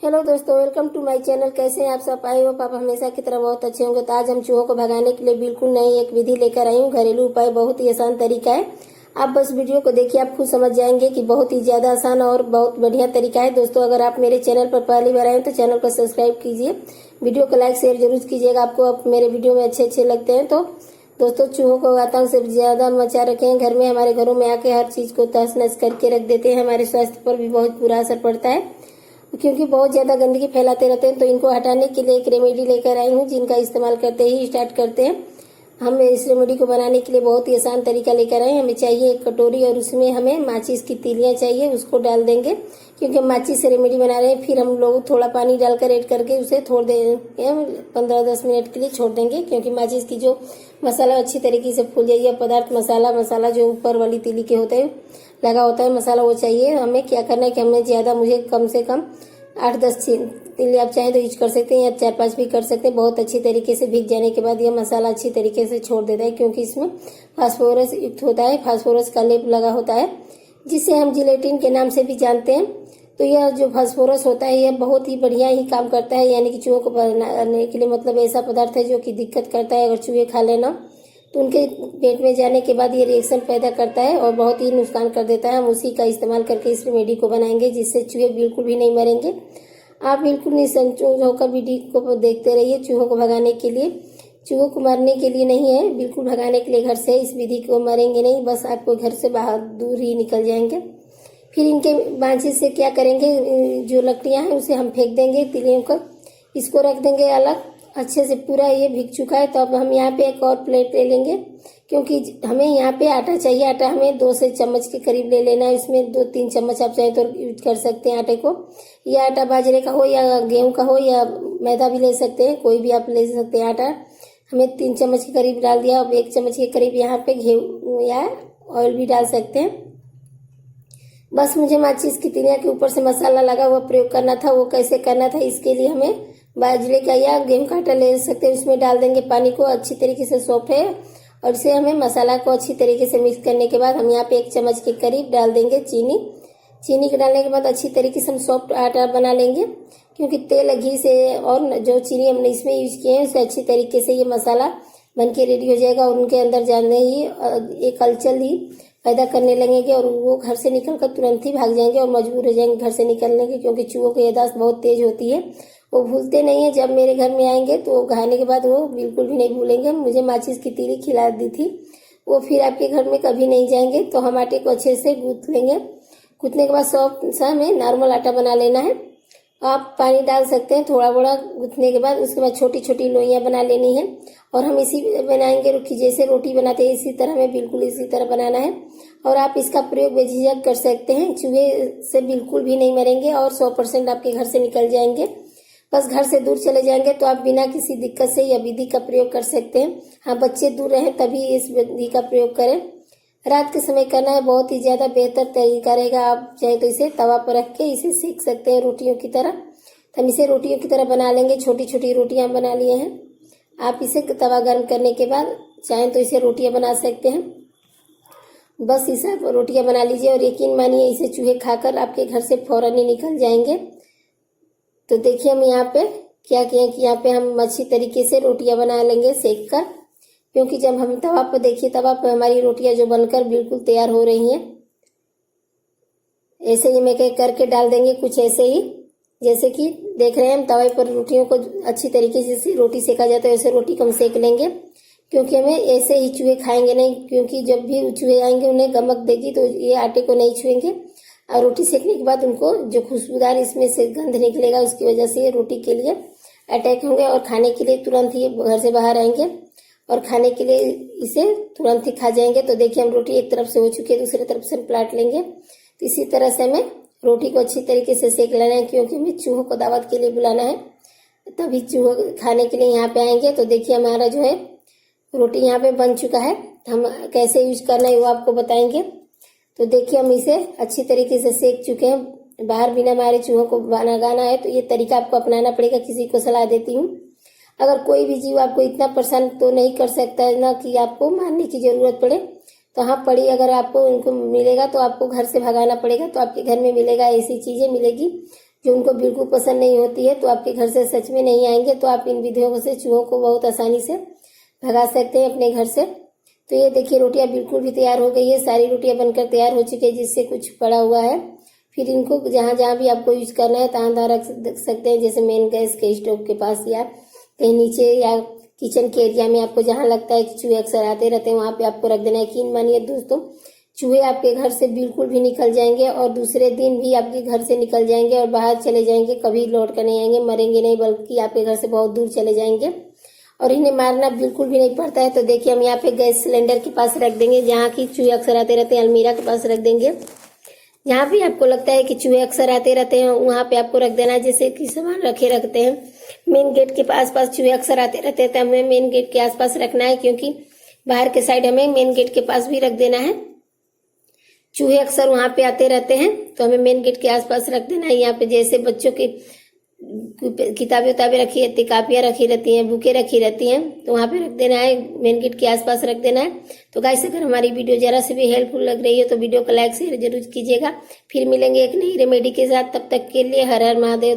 Hello दोस्तों, welcome to my channel. कैसे हैं आप सब? आई होप आप हमेशा की तरह बहुत अच्छे होंगे। तो आज हम चूहों को भगाने के लिए बिल्कुल नई एक विधि लेकर आई हूँ। घरेलू उपाय, बहुत ही आसान तरीका है। आप बस वीडियो को देखिए, आप खुद समझ जाएंगे कि बहुत ही ज्यादा आसान और बहुत बढ़िया तरीका है। दोस्तों, अगर आप मेरे चैनल पर पहली बार आए तो चैनल को सब्सक्राइब कीजिए, वीडियो को लाइक शेयर जरूर कीजिएगा। आपको मेरे वीडियो में अच्छे लगते हैं तो दोस्तों, चूहों को आतंक से ज्यादा मचा रखे हैं घर में। हमारे घरों में आके हर चीज को तहस नहस करके रख देते हैं। हमारे स्वास्थ्य पर भी बहुत बुरा असर पड़ता है क्योंकि बहुत ज्यादा गंदगी फैलाते रहते हैं। तो इनको हटाने के लिए एक रेमेडी लेकर आई हूँ, जिनका इस्तेमाल करते ही स्टार्ट करते हैं। हम इस रेमेडी को बनाने के लिए बहुत ही आसान तरीका लेकर आए। हमें चाहिए एक कटोरी और उसमें हमें माचिस की तीलियां चाहिए, उसको डाल देंगे क्योंकि हम माचिस से रेमेडी बना रहे हैं। फिर हम लोग थोड़ा पानी डालकर ऐड करके उसे थोड़ देंगे, 15-10 मिनट के लिए छोड़ देंगे क्योंकि माचिस की जो मसाला अच्छी तरीके से फूल जाइए। पदार्थ मसाला जो ऊपर वाली तीली के होते हैं लगा होता है मसाला, वो चाहिए। हमें क्या करना है कि हमें ज्यादा, मुझे कम से कम 8-10 तीली आप चाहें तो यूज कर सकते हैं या 4-5 भी कर सकते हैं। बहुत अच्छी तरीके से भीग जाने के बाद यह मसाला अच्छी तरीके से छोड़ देता है क्योंकि इसमें फास्फोरस युक्त होता है, फास्फोरस का लेप लगा होता है जिसे हम जिलेटिन के नाम से भी जानते हैं। तो यह जो फास्फोरस होता है यह बहुत ही बढ़िया ही काम करता है, यानी कि चूहों को बनाने के लिए, मतलब ऐसा पदार्थ है जो कि दिक्कत करता है। अगर चूहे खा लेना तो उनके पेट में जाने के बाद ये रिएक्शन पैदा करता है और बहुत ही नुकसान कर देता है। हम उसी का इस्तेमाल करके इस रेमेडी को बनाएंगे जिससे चूहे बिल्कुल भी नहीं मरेंगे। आप बिल्कुल निसंकोच होकर वीडियो को देखते रहिए। चूहों को भगाने के लिए, चूहों को मारने के लिए नहीं है, बिल्कुल भगाने के लिए घर से। इस विधि को मरेंगे नहीं, बस आपको घर से बाहर दूर ही निकल जाएंगे। फिर इनके माचिस से क्या करेंगे, जो लकड़ियां हैं उसे हम फेंक देंगे तीलियों को, इसको रख देंगे अलग। अच्छे से पूरा ये भीग चुका है तो अब हम यहाँ पे एक और प्लेट ले लेंगे क्योंकि हमें यहाँ पे आटा चाहिए। आटा हमें 2 से चम्मच के करीब ले लेना है। इसमें 2-3 चम्मच आप चाहे तो यूज कर सकते हैं आटे को। यह आटा बाजरे का हो या गेहूं का हो या मैदा भी ले सकते हैं, कोई भी आप ले सकते हैं आटा। हमें 3 चम्मच के करीब डाल दिया। अब 1 चम्मच के करीब यहाँ पे गेहूं या ऑयल भी डाल सकते हैं। बस मुझे माचिस की तीलियां के ऊपर से मसाला लगा हुआ प्रयोग करना था। वो कैसे करना था, इसके लिए हमें बाजरे का या गेहूं का आटा ले सकते हैं। उसमें डाल देंगे पानी को, अच्छी तरीके से सॉफ्ट है, और इसे हमें मसाला को अच्छी तरीके से मिक्स करने के बाद हम यहाँ पे 1 चम्मच के करीब डाल देंगे चीनी। चीनी को डालने के बाद अच्छी तरीके से हम सॉफ्ट आटा बना लेंगे क्योंकि तेल घी से और जो चीनी हमने इसमें यूज किए हैं उससे अच्छी तरीके से ये मसाला बन के रेडी हो जाएगा। और उनके अंदर जाने ही एक हलचल ही पैदा करने लगेंगे और वो घर से निकलकर तुरंत ही भाग जाएंगे और मजबूर हो जाएंगे घर से निकलने के, क्योंकि चूहों की याददाश्त बहुत तेज होती है। वो भूलते नहीं है। जब मेरे घर में आएंगे तो खाने के बाद वो बिल्कुल भी नहीं भूलेंगे। मुझे माचिस की तीली खिला दी थी, वो फिर आपके घर में कभी नहीं जाएंगे। तो हम आटे को अच्छे से गूंथ लेंगे। गूंथने के बाद सॉफ्ट सा हमें नॉर्मल आटा बना लेना है। आप पानी डाल सकते हैं थोड़ा बड़ा गूंथने के बाद। उसके बाद छोटी छोटी लोइयां बना लेनी है और हम इसी बनाएंगे रुखी, जैसे रोटी बनाते हैं इसी तरह हमें बिल्कुल इसी तरह बनाना है। और आप इसका प्रयोग बेझिझक कर सकते हैं, चूहे से बिल्कुल भी नहीं मरेंगे और 100% आपके घर से निकल जाएंगे। बस घर से दूर चले जाएंगे तो आप बिना किसी दिक्कत से यह विधि का प्रयोग कर सकते हैं। हाँ, बच्चे दूर रहें तभी इस विधि का प्रयोग करें। रात के समय करना है, बहुत ही ज्यादा बेहतर तरीका रहेगा। आप चाहे तो इसे तवा पर रख के इसे सेक सकते हैं रोटियों की तरह। तो हम इसे रोटियों की तरह बना लेंगे। छोटी छोटी रोटियां बना लिए हैं। आप इसे तवा गर्म करने के बाद चाहे तो इसे रोटियां बना सकते हैं। बस इसे रोटियां बना लीजिए और यकीन मानिए इसे चूहे खाकर आपके घर से फौरन ही निकल जाएंगे। तो देखिए हम यहाँ पे क्या किए कि यहाँ पे हम अच्छी तरीके से रोटियां बना लेंगे सेक कर, क्योंकि जब हम तवा पर, देखिए तवा पर हमारी रोटियां जो बनकर बिल्कुल तैयार हो रही हैं। ऐसे ही मैं करके डाल देंगे कुछ ऐसे ही, जैसे कि देख रहे हैं हम तवे पर रोटियों को अच्छी तरीके से रोटी सेका जाता है, ऐसे रोटी को हम सेक लेंगे क्योंकि हमें ऐसे ही चूहे खाएंगे नहीं, क्योंकि जब भी चूहे आएंगे उन्हें गमक देगी तो ये आटे को नहीं छुएंगे। और रोटी सेकने के बाद उनको जो खुशबूदार इसमें से गंध निकलेगा उसकी वजह से ये रोटी के लिए अटैक होंगे और खाने के लिए तुरंत ही घर से बाहर आएंगे और खाने के लिए इसे तुरंत ही खा जाएंगे। तो देखिए हम रोटी एक तरफ से हो चुकी है, दूसरी तरफ से हम पलट लेंगे। तो इसी तरह से हमें रोटी को अच्छी तरीके से सेक लेना है क्योंकि हमें चूहों को दावत के लिए बुलाना है, तभी चूहों खाने के लिए यहाँ पे आएंगे। तो देखिए हमारा जो है रोटी यहाँ पे बन चुका है। हम कैसे यूज करना है वो आपको बताएंगे। तो देखिए हम इसे अच्छी तरीके से सेक चुके हैं। बाहर बिना मारे चूहों को भगाना है तो ये तरीका आपको अपनाना पड़ेगा। किसी को सलाह देती हूँ, अगर कोई भी जीव आपको इतना परेशान तो नहीं कर सकता है ना कि आपको मारने की जरूरत पड़े, तो हाँ पड़ी, अगर आपको उनको मिलेगा तो आपको घर से भगाना पड़ेगा। तो आपके घर में मिलेगा, ऐसी चीजें मिलेगी जो उनको बिल्कुल पसंद नहीं होती है तो आपके घर से सच में नहीं आएंगे। तो आप इन विधियों से चूहों को बहुत आसानी से भगा सकते हैं अपने घर से। तो ये देखिए रोटियां बिल्कुल भी तैयार हो गई है, सारी रोटियां बनकर तैयार हो चुकी है, जिससे कुछ पड़ा हुआ है। फिर इनको जहाँ जहाँ भी आपको यूज करना है तहाँ रख सकते हैं, जैसे मेन गैस के स्टोव के पास या कहीं नीचे या किचन के एरिया में आपको जहाँ लगता है कि चूहे अक्सर आते रहते हैं वहाँ पे आपको रख देना है। यकीन मानिए दोस्तों, चूहे आपके घर से बिल्कुल भी निकल जाएंगे और दूसरे दिन भी आपके घर से निकल जाएंगे और बाहर चले जाएंगे, कभी लौट कर नहीं आएंगे, मरेंगे नहीं, बल्कि आपके घर से बहुत दूर चले जाएंगे और इन्हें मारना बिल्कुल भी नहीं पड़ता है। तो देखिए हम यहाँ पे गैस सिलेंडर के पास रख देंगे, जहाँ की चूहे अक्सर आते रहते हैं अलमीरा के पास रख देंगे। जहाँ भी आपको लगता है कि चूहे अक्सर आते रहते हैं वहाँ पे आपको रख देना है, जैसे कि सामान रखते हैं। मेन गेट के आसपास चूहे अक्सर आते रहते हैं तो हमें मेन गेट के आसपास रखना है, क्योंकि बाहर के साइड हमें मेन गेट के पास भी रख देना है। चूहे अक्सर वहाँ पे आते रहते हैं तो हमें मेन गेट के आसपास रख देना है। यहाँ पे जैसे बच्चों की किताबें रखी रहती, कापियां रखी रहती हैं, बुकें रखी रहती हैं, तो वहाँ पे रख देना है, मेन गेट के आसपास रख देना है। तो गाइस अगर हमारी वीडियो जरा से भी हेल्पफुल लग रही है तो वीडियो को लाइक शेयर जरूर कीजिएगा। फिर मिलेंगे एक नई रेमेडी के साथ, तब तक के लिए हर हर महादेव।